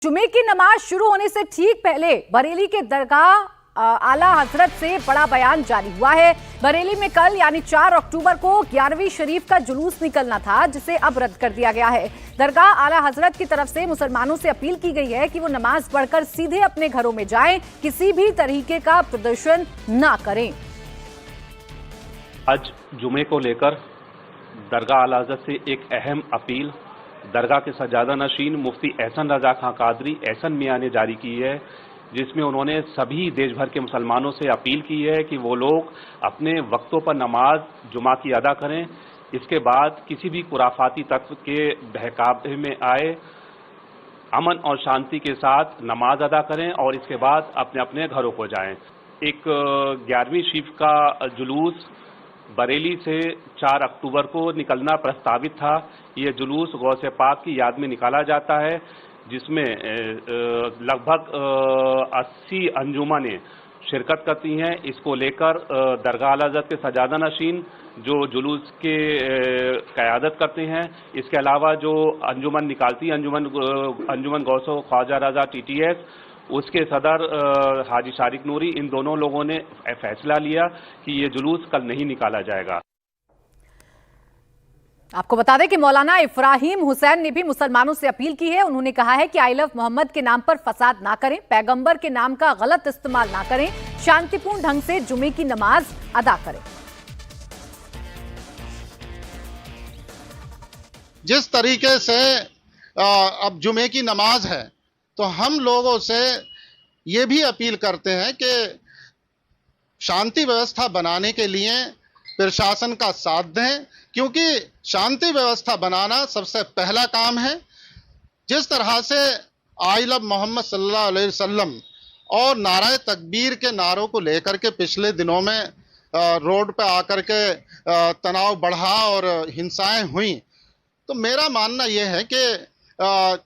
जुमे की नमाज शुरू होने से ठीक पहले बरेली के दरगाह आला हजरत से बड़ा बयान जारी हुआ है। बरेली में कल यानी 4 अक्टूबर को 11वीं शरीफ का जुलूस निकलना था, जिसे अब रद्द कर दिया गया है। दरगाह आला हजरत की तरफ से मुसलमानों से अपील की गई है कि वो नमाज पढ़कर सीधे अपने घरों में जाएं, किसी भी तरीके का प्रदर्शन ना करें। आज जुमे को लेकर दरगाह आला हजरत से एक अहम अपील दरगाह के सजादा नशीन मुफ्ती एहसन रजा खां कादरी एहसन मियां ने जारी की है, जिसमें उन्होंने सभी देश भर के मुसलमानों से अपील की है कि वो लोग अपने वक्तों पर नमाज जुमा की अदा करें। इसके बाद किसी भी खुराफाती तत्व के बहकावे में आए अमन और शांति के साथ नमाज अदा करें और इसके बाद अपने अपने घरों को जाएं। एक 11वीं शरीफ का जुलूस बरेली से 4 अक्टूबर को निकलना प्रस्तावित था। ये जुलूस गौसे पाक की याद में निकाला जाता है, जिसमें लगभग 80 अंजुमनें शिरकत करती हैं। इसको लेकर दरगाह आला हज़रत के सजादा नशीन जो जुलूस के क़यादत करते हैं, इसके अलावा जो अंजुमन निकालती है अंजुमन गौसो ख्वाजा रजा TTS, उसके सदर हाजी शारिक नूरी, इन दोनों लोगों ने फैसला लिया कि ये जुलूस कल नहीं निकाला जाएगा। आपको बता दें कि मौलाना इब्राहिम हुसैन ने भी मुसलमानों से अपील की है। उन्होंने कहा है कि आई लव मोहम्मद के नाम पर फसाद ना करें, पैगंबर के नाम का गलत इस्तेमाल ना करें, शांतिपूर्ण ढंग से जुमे की नमाज अदा करें। जिस तरीके से अब जुमे की नमाज है, तो हम लोगों से ये भी अपील करते हैं कि शांति व्यवस्था बनाने के लिए प्रशासन का साथ दें, क्योंकि शांति व्यवस्था बनाना सबसे पहला काम है। जिस तरह से आई लव मोहम्मद सल्लल्लाहु अलैहि वसल्लम और नाराए तकबीर के नारों को लेकर के पिछले दिनों में रोड पे आकर के तनाव बढ़ा और हिंसाएं हुई, तो मेरा मानना यह है कि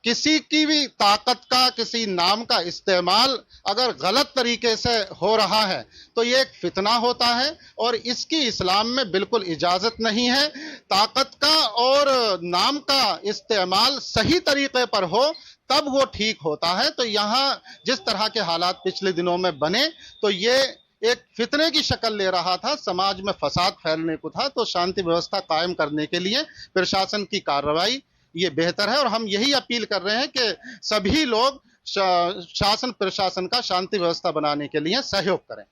किसी की भी ताकत का, किसी नाम का इस्तेमाल अगर गलत तरीके से हो रहा है तो ये एक फितना होता है और इसकी इस्लाम में बिल्कुल इजाजत नहीं है। ताकत का और नाम का इस्तेमाल सही तरीके पर हो तब वो ठीक होता है। तो यहाँ जिस तरह के हालात पिछले दिनों में बने, तो ये एक फितने की शक्ल ले रहा था, समाज में फसाद फैलने को था। तो शांति व्यवस्था कायम करने के लिए प्रशासन की कार्रवाई ये बेहतर है और हम यही अपील कर रहे हैं कि सभी लोग शासन प्रशासन का शांति व्यवस्था बनाने के लिए सहयोग करें।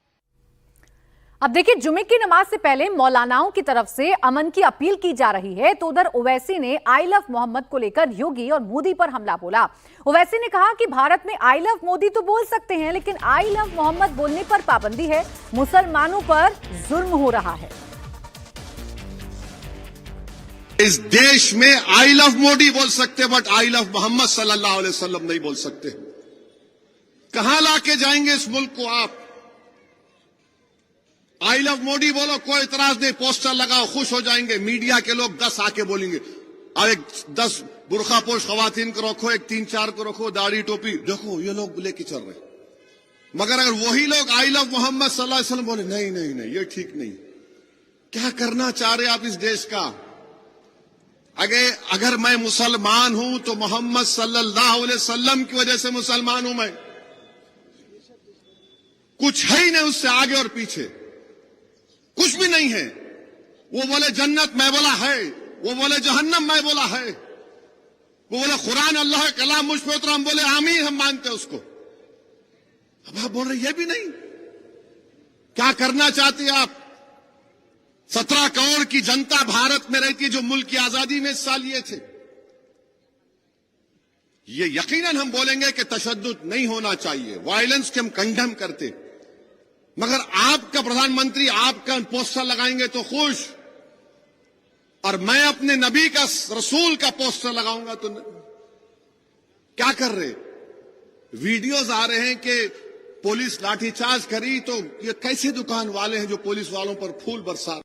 अब देखिए, जुमे की नमाज से पहले मौलानाओं की तरफ से अमन की अपील की जा रही है, तो उधर ओवैसी ने आई लव मोहम्मद को लेकर योगी और मोदी पर हमला बोला। ओवैसी ने कहा कि भारत में आई लव मोदी तो बोल सकते हैं, लेकिन आई लव मोहम्मद बोलने पर पाबंदी है, मुसलमानों पर जुल्म हो रहा है। इस देश में आई लव मोदी बोल सकते, बट आई लव मोहम्मद सल्लल्लाहु अलैहि वसल्लम नहीं बोल सकते। कहां लाके जाएंगे इस मुल्क को आप? आई लव मोदी बोलो, कोई इतराज नहीं, पोस्टर लगाओ, खुश हो जाएंगे। मीडिया के लोग 10 आके बोलेंगे, अब एक 10 बुरखा पोश खवातीन को रखो, एक 3-4 को रखो, दाढ़ी टोपी, देखो ये लोग लेके चल रहे। मगर अगर वही लोग आई लव मोहम्मद सल्लल्लाहु अलैहि वसल्लम बोले, नहीं नहीं नहीं, ये ठीक नहीं। क्या करना चाह रहे आप इस देश का? अगर मैं मुसलमान हूं तो मोहम्मद सल्लल्लाहु अलैहि वसल्लम की वजह से मुसलमान हूं मैं, कुछ है ही नहीं उससे आगे और पीछे, कुछ भी नहीं है। वो बोले जन्नत, मैं बोला है। वो बोले जहन्नम, मैं बोला है। वो बोले कुरान अल्लाह कलाम मुझ पे उतरा, हम बोले आमीन, हम मानते उसको। अब आप बोल रहे ये भी नहीं। क्या करना चाहते आप? 17 करोड़ की जनता भारत में रहती है जो मुल्क की आजादी में हिस्सा लिए थे। ये यकीनन हम बोलेंगे कि तशद्दुद नहीं होना चाहिए, वायलेंस के हम कंडेम करते, मगर आपका प्रधानमंत्री आपका पोस्टर लगाएंगे तो खुश, और मैं अपने नबी का, रसूल का पोस्टर लगाऊंगा तो क्या कर रहे? वीडियोज आ रहे हैं कि पुलिस लाठीचार्ज करी, तो ये कैसे दुकान वाले हैं जो पुलिस वालों पर फूल बरसा